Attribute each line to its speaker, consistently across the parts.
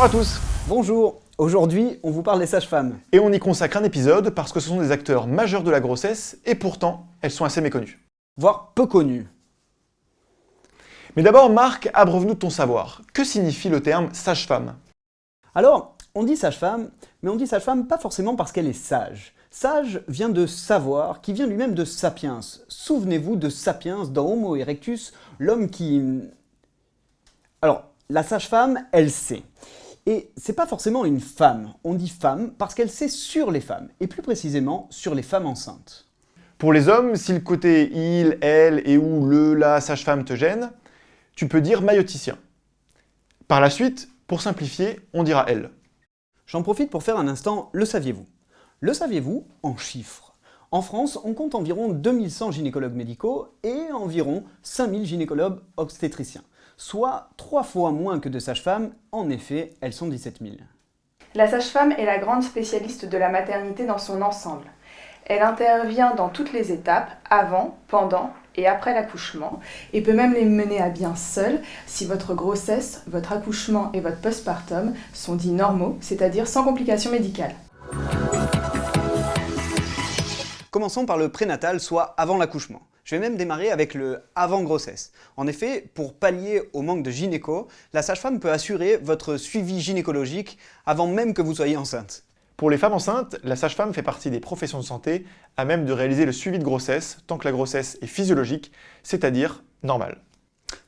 Speaker 1: à tous.
Speaker 2: Bonjour, aujourd'hui on vous parle des sages-femmes.
Speaker 1: Et on y consacre un épisode parce que ce sont des acteurs majeurs de la grossesse et pourtant elles sont assez méconnues.
Speaker 2: Voire peu connues.
Speaker 1: Mais d'abord Marc, abreuve-nous de ton savoir. Que signifie le terme sage-femme?
Speaker 2: Alors, on dit sage-femme, mais on dit sage-femme pas forcément parce qu'elle est sage. Sage vient de savoir, qui vient lui-même de sapiens. Souvenez-vous de Sapiens dans Homo erectus, l'homme qui... Alors, la sage-femme, elle sait. Et c'est pas forcément une femme. On dit femme parce qu'elle sait sur les femmes, et plus précisément sur les femmes enceintes.
Speaker 1: Pour les hommes, si le côté il, elle et ou la sage-femme te gêne, tu peux dire maïoticien. Par la suite, pour simplifier, on dira elle.
Speaker 2: J'en profite pour faire un instant le saviez-vous. Le saviez-vous en chiffres? En France, on compte environ 2100 gynécologues médicaux et environ 5000 gynécologues obstétriciens, soit 3 fois moins que de sages-femmes. En effet, elles sont 17 000.
Speaker 3: La sage-femme est la grande spécialiste de la maternité dans son ensemble. Elle intervient dans toutes les étapes, avant, pendant et après l'accouchement, et peut même les mener à bien seule si votre grossesse, votre accouchement et votre postpartum sont dits normaux, c'est-à-dire sans complications médicales.
Speaker 2: Commençons par le prénatal, soit avant l'accouchement. Je vais même démarrer avec le avant-grossesse. En effet, pour pallier au manque de gynéco, la sage-femme peut assurer votre suivi gynécologique avant même que vous soyez enceinte.
Speaker 1: Pour les femmes enceintes, la sage-femme fait partie des professions de santé à même de réaliser le suivi de grossesse tant que la grossesse est physiologique, c'est-à-dire normale.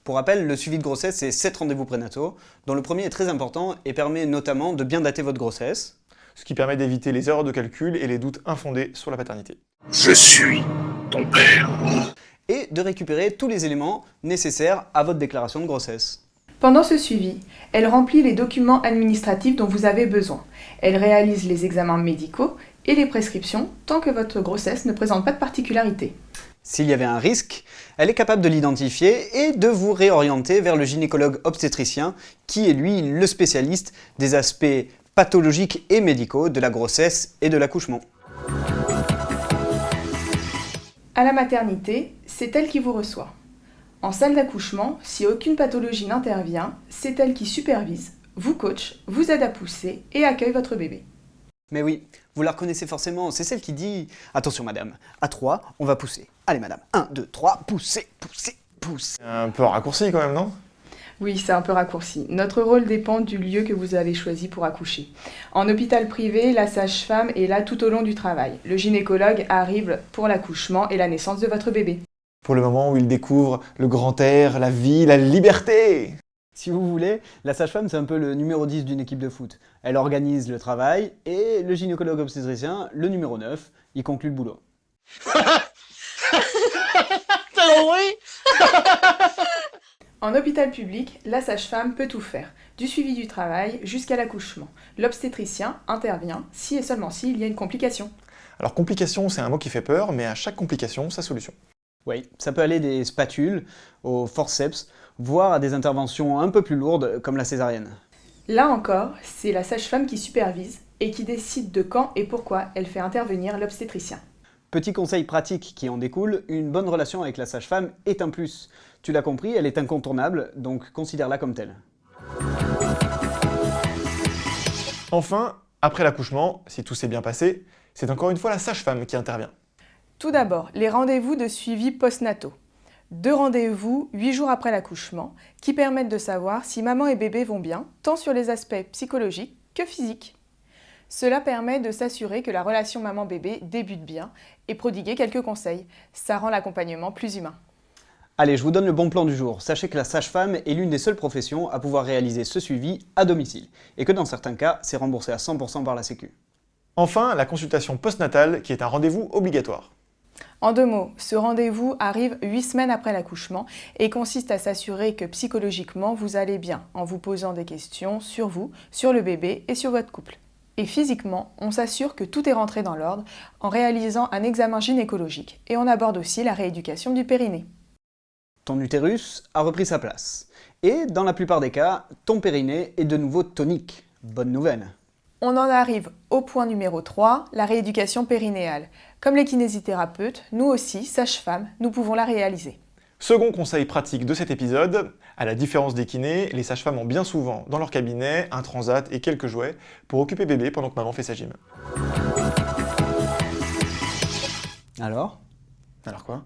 Speaker 2: Pour rappel, le suivi de grossesse, c'est 7 rendez-vous prénataux, dont le premier est très important et permet notamment de bien dater votre grossesse.
Speaker 1: Ce qui permet d'éviter les erreurs de calcul et les doutes infondés sur la paternité.
Speaker 4: Je suis ton père.
Speaker 2: Et de récupérer tous les éléments nécessaires à votre déclaration de grossesse.
Speaker 3: Pendant ce suivi, elle remplit les documents administratifs dont vous avez besoin. Elle réalise les examens médicaux et les prescriptions tant que votre grossesse ne présente pas de particularité.
Speaker 2: S'il y avait un risque, elle est capable de l'identifier et de vous réorienter vers le gynécologue obstétricien qui est lui le spécialiste des aspects pathologiques et médicaux de la grossesse et de l'accouchement.
Speaker 3: À la maternité, c'est elle qui vous reçoit. En salle d'accouchement, si aucune pathologie n'intervient, c'est elle qui supervise, vous coach, vous aide à pousser et accueille votre bébé.
Speaker 2: Mais oui, vous la reconnaissez forcément, c'est celle qui dit « Attention madame, à 3, on va pousser. Allez madame, 1, 2, 3, poussez, poussez, poussez. »
Speaker 1: Un peu raccourci quand même, non?
Speaker 3: Oui, c'est un peu raccourci. Notre rôle dépend du lieu que vous avez choisi pour accoucher. En hôpital privé, la sage-femme est là tout au long du travail. Le gynécologue arrive pour l'accouchement et la naissance de votre bébé.
Speaker 1: Pour le moment où il découvre le grand air, la vie, la liberté.
Speaker 2: Si vous voulez, la sage-femme c'est un peu le numéro 10 d'une équipe de foot. Elle organise le travail et le gynécologue obstétricien, le numéro 9, il conclut le boulot.
Speaker 3: En hôpital public, la sage-femme peut tout faire, du suivi du travail jusqu'à l'accouchement. L'obstétricien intervient si et seulement s'il y a une complication.
Speaker 1: Alors complication, c'est un mot qui fait peur, mais à chaque complication, sa solution.
Speaker 2: Oui, ça peut aller des spatules au forceps, voire à des interventions un peu plus lourdes comme la césarienne.
Speaker 3: Là encore, c'est la sage-femme qui supervise et qui décide de quand et pourquoi elle fait intervenir l'obstétricien.
Speaker 2: Petit conseil pratique qui en découle, une bonne relation avec la sage-femme est un plus. Tu l'as compris, elle est incontournable, donc considère-la comme telle.
Speaker 1: Enfin, après l'accouchement, si tout s'est bien passé, c'est encore une fois la sage-femme qui intervient.
Speaker 3: Tout d'abord, les rendez-vous de suivi postnataux. 2 rendez-vous 8 jours après l'accouchement qui permettent de savoir si maman et bébé vont bien, tant sur les aspects psychologiques que physiques. Cela permet de s'assurer que la relation maman-bébé débute bien et prodiguer quelques conseils. Ça rend l'accompagnement plus humain.
Speaker 2: Allez, je vous donne le bon plan du jour. Sachez que la sage-femme est l'une des seules professions à pouvoir réaliser ce suivi à domicile et que dans certains cas, c'est remboursé à 100% par la Sécu.
Speaker 1: Enfin, la consultation postnatale qui est un rendez-vous obligatoire.
Speaker 3: En 2 mots, ce rendez-vous arrive 8 semaines après l'accouchement et consiste à s'assurer que psychologiquement vous allez bien en vous posant des questions sur vous, sur le bébé et sur votre couple. Et physiquement, on s'assure que tout est rentré dans l'ordre en réalisant un examen gynécologique et on aborde aussi la rééducation du périnée.
Speaker 2: Ton utérus a repris sa place. Et dans la plupart des cas, ton périnée est de nouveau tonique. Bonne nouvelle.
Speaker 3: On en arrive au point numéro 3, la rééducation périnéale. Comme les kinésithérapeutes, nous aussi, sages-femmes, nous pouvons la réaliser.
Speaker 1: Second conseil pratique de cet épisode, à la différence des kinés, les sages-femmes ont bien souvent dans leur cabinet un transat et quelques jouets pour occuper bébé pendant que maman fait sa gym.
Speaker 2: Alors,
Speaker 1: Alors quoi?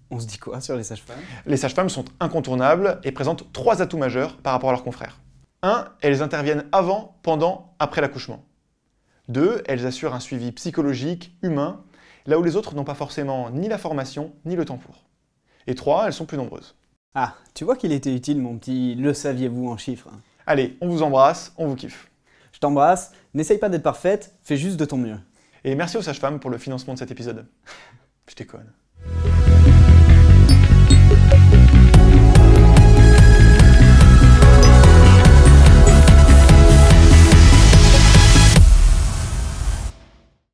Speaker 2: on se dit quoi sur les sages-femmes?
Speaker 1: Les sages-femmes sont incontournables et présentent 3 atouts majeurs par rapport à leurs confrères. 1. Elles interviennent avant, pendant, après l'accouchement. 2. Elles assurent un suivi psychologique, humain, là où les autres n'ont pas forcément ni la formation, ni le temps pour. Et 3. Elles sont plus nombreuses.
Speaker 2: Ah, tu vois qu'il était utile mon petit « le saviez-vous » en chiffres.
Speaker 1: Allez, on vous embrasse, on vous kiffe.
Speaker 2: Je t'embrasse, n'essaye pas d'être parfaite, fais juste de ton mieux.
Speaker 1: Et merci aux sages-femmes pour le financement de cet épisode. Je déconne.